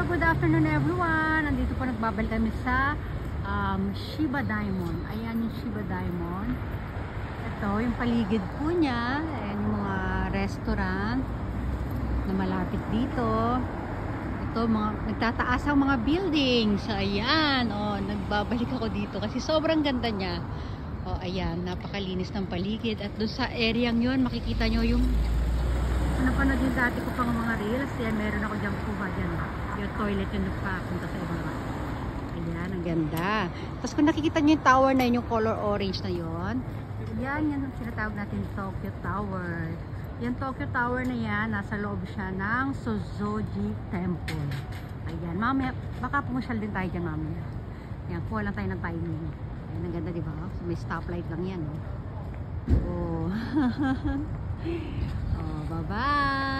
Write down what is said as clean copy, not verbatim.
good afternoon everyone. Nandito po nagbabalik kami sa Shiba Diamond. Ayan yung Shiba Diamond. Ito yung paligid po niya. Ayan yung mga restaurant na malapit dito. Ito nagtataas ang mga buildings. So ayan, nagbabalik ako dito kasi sobrang ganda niya. Ayan, napakalinis ng paligid. At doon sa area yun, makikita nyo yung napanood din dati ko pang mga reels. Yan, meron ako dyan kuha dyan. Yung toilet yung nagpapunta sa ibaba. Ayan, ang ganda. Tapos kung nakikita nyo yung tower na yun, yung color orange na yun, yan ang sinatawag natin Tokyo Tower. Yung Tokyo Tower na yan, nasa loob siya ng Sozoji Temple. Ayan, mamaya, baka pumasyal din tayo dyan mamaya. Ayan, kuha lang tayo ng timing. Ayan, ang ganda diba? So, may stoplight lang yan. Bye-bye!